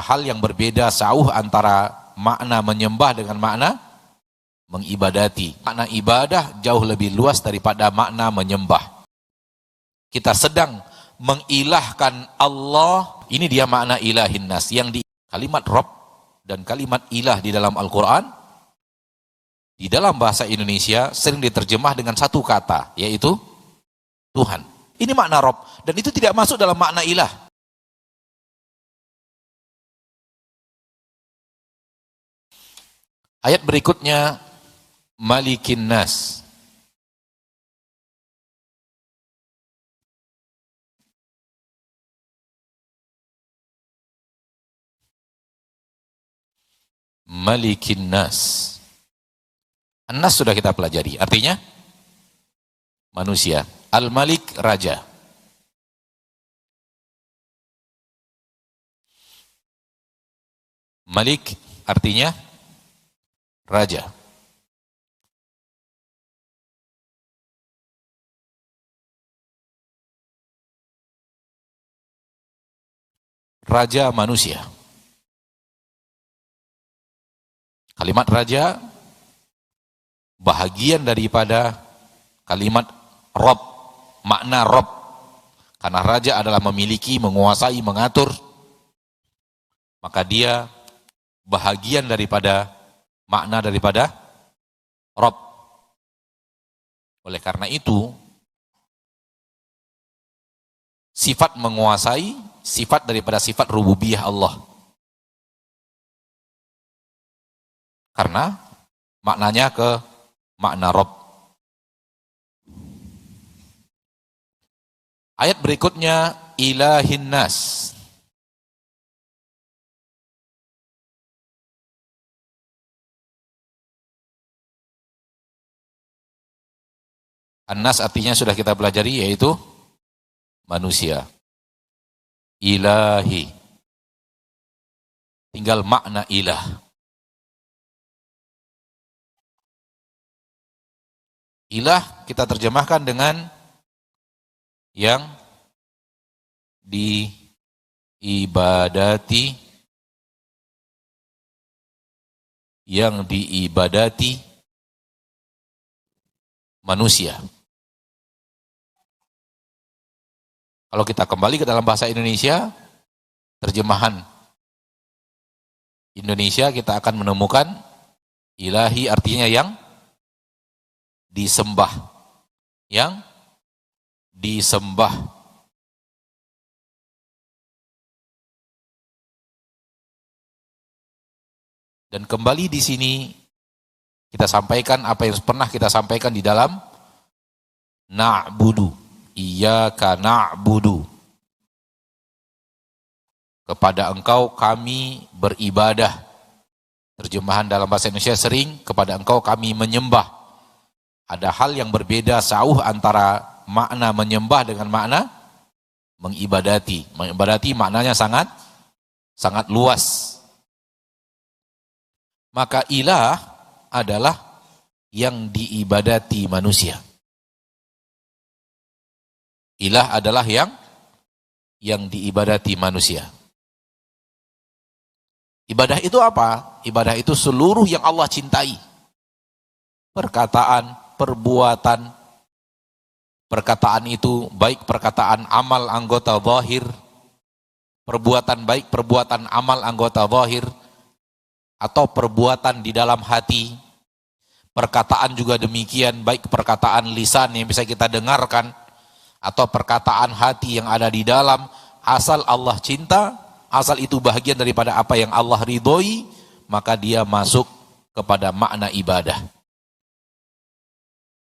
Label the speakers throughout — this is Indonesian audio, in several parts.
Speaker 1: hal yang berbeda jauh antara makna menyembah dengan makna mengibadati. Makna ibadah jauh lebih luas daripada makna menyembah. Kita sedang mengilahkan Allah. Ini dia makna ilahin nas. Yang di kalimat Rabb dan kalimat ilah di dalam Al-Quran, di dalam bahasa Indonesia sering diterjemah dengan satu kata, yaitu Tuhan. Ini makna Rabb, dan itu tidak masuk dalam makna ilah. Ayat berikutnya, Malikin Nas. Malikin Nas. An-Nas sudah kita pelajari, artinya manusia. Al-Malik, raja. Malik artinya raja. Raja manusia. Kalimat raja bahagian daripada kalimat Rabb, makna Rabb. Karena raja adalah memiliki, menguasai, mengatur, maka dia bahagian daripada makna daripada Rabb. Oleh karena itu, sifat menguasai, sifat daripada sifat rububiyah Allah. Karena maknanya ke makna Rabb. Ayat berikutnya, ilahin nas. An-nas artinya sudah kita pelajari, yaitu manusia. Ilahi. Tinggal makna ilah. Ilah kita terjemahkan dengan yang diibadati, yang diibadati manusia. Kalau kita kembali ke dalam bahasa Indonesia, terjemahan Indonesia, kita akan menemukan ilahi artinya yang disembah. Yang disembah. Dan kembali di sini kita sampaikan apa yang pernah kita sampaikan di dalam na'budu. Iyyaka na'budu. Kepada engkau kami beribadah. Terjemahan dalam bahasa Indonesia sering, kepada engkau kami menyembah. Ada hal yang berbeda jauh antara makna menyembah dengan makna mengibadati. Mengibadati maknanya sangat luas. Maka ilah adalah yang diibadati manusia. Ilah adalah yang diibadati manusia. Ibadah itu apa? Ibadah itu seluruh yang Allah cintai. Perkataan, perbuatan. Perkataan itu baik perkataan amal anggota zahir, perbuatan baik perbuatan amal anggota zahir, atau perbuatan di dalam hati. Perkataan juga demikian, baik perkataan lisan yang bisa kita dengarkan, atau perkataan hati yang ada di dalam. Asal Allah cinta, asal itu bahagian daripada apa yang Allah ridhoi, maka dia masuk kepada makna ibadah.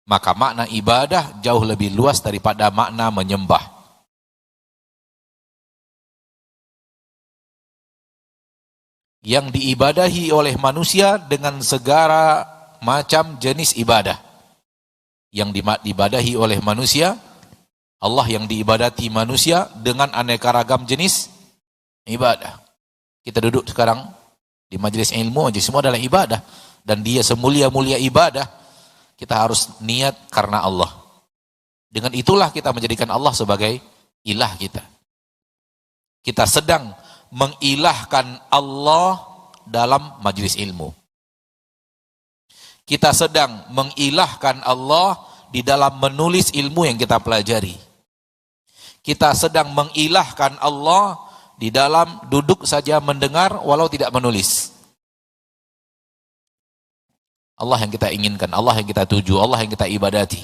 Speaker 1: Maka makna ibadah jauh lebih luas daripada makna menyembah. Yang diibadahi oleh manusia dengan segala macam jenis ibadah. Yang diibadahi oleh manusia, Allah yang diibadati manusia dengan aneka ragam jenis ibadah. Kita duduk sekarang di majelis ilmu, semua adalah ibadah. Dan dia semulia-mulia ibadah. Kita harus niat karena Allah. Dengan itulah kita menjadikan Allah sebagai ilah kita. Kita sedang mengilahkan Allah dalam majelis ilmu. Kita sedang mengilahkan Allah di dalam menulis ilmu yang kita pelajari. Kita sedang mengilahkan Allah di dalam duduk saja mendengar walau tidak menulis. Allah yang kita inginkan, Allah yang kita tuju, Allah yang kita ibadati.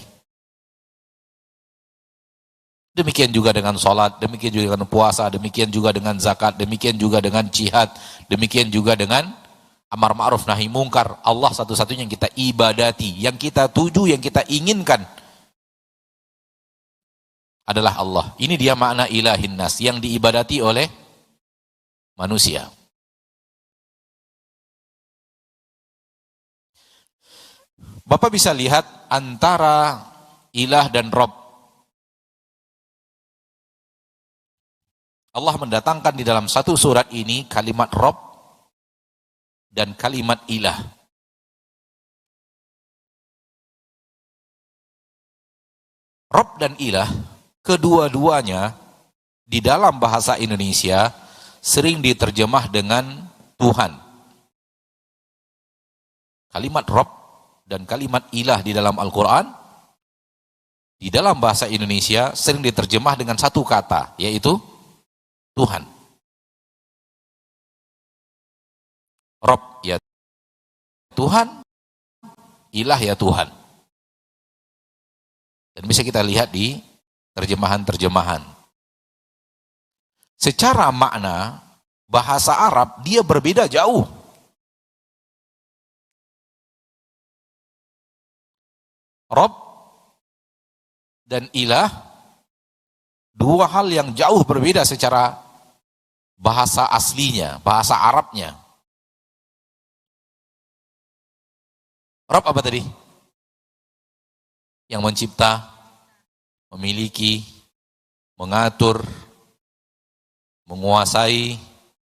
Speaker 1: Demikian juga dengan sholat, demikian juga dengan puasa, demikian juga dengan zakat, demikian juga dengan jihad, demikian juga dengan amar ma'ruf nahi mungkar. Allah satu-satunya yang kita ibadati, yang kita tuju, yang kita inginkan adalah Allah. Ini dia makna ilahin nas, yang diibadati oleh manusia. Bapak bisa lihat antara ilah dan Rob. Allah mendatangkan di dalam satu surat ini kalimat Rob dan kalimat ilah. Rob dan ilah, kedua-duanya di dalam bahasa Indonesia sering diterjemah dengan Tuhan. Kalimat Rob dan kalimat ilah di dalam Al-Quran, di dalam bahasa Indonesia sering diterjemah dengan satu kata, yaitu Tuhan. Rob ya Tuhan, ilah ya Tuhan. Dan bisa kita lihat di terjemahan-terjemahan. Secara makna, bahasa Arab dia berbeda jauh. Rob dan ilah, dua hal yang jauh berbeda secara bahasa aslinya, bahasa Arabnya. Rob apa tadi? Yang mencipta, memiliki, mengatur, menguasai,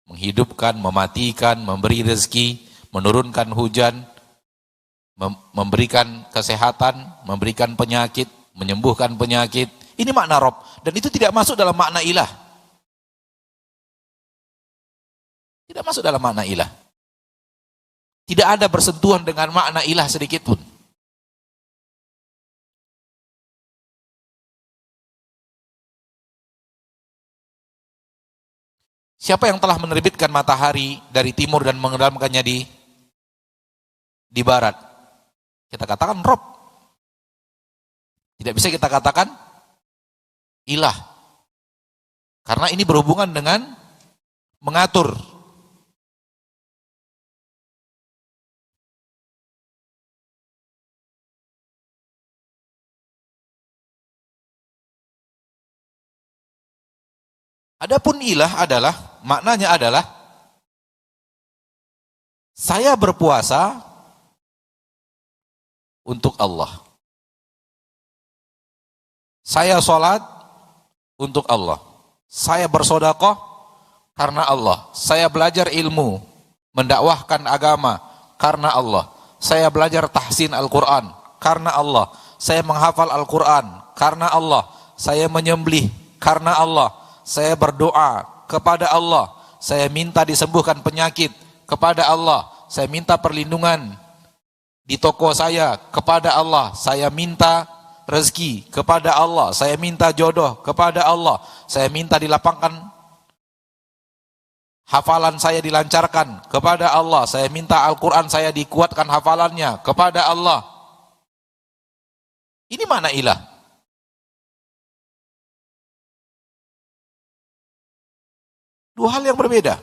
Speaker 1: menghidupkan, mematikan, memberi rezeki, menurunkan hujan, memberikan kesehatan, memberikan penyakit, menyembuhkan penyakit. Ini makna Rob. Dan itu tidak masuk dalam makna ilah. Tidak masuk dalam makna ilah. Tidak ada bersentuhan dengan makna ilah sedikit pun. Siapa yang telah menerbitkan matahari dari timur dan menenggelamkannya di barat? Kita katakan Rob. Tidak bisa kita katakan ilah. Karena ini berhubungan dengan mengatur. Adapun ilah adalah, maknanya adalah saya berpuasa untuk Allah. Saya sholat untuk Allah. Saya bersedekah karena Allah. Saya belajar ilmu, mendakwahkan agama karena Allah. Saya belajar tahsin Al-Quran karena Allah. Saya menghafal Al-Quran karena Allah. Saya menyembelih karena Allah. Saya berdoa kepada Allah. Saya minta disembuhkan penyakit kepada Allah. Saya minta perlindungan di toko saya kepada Allah. Saya minta rezeki kepada Allah. Saya minta jodoh kepada Allah. Saya minta dilapangkan hafalan saya dilancarkan kepada Allah. Saya minta Al-Quran saya dikuatkan hafalannya kepada Allah. Ini mana ilah? Dua hal yang berbeda.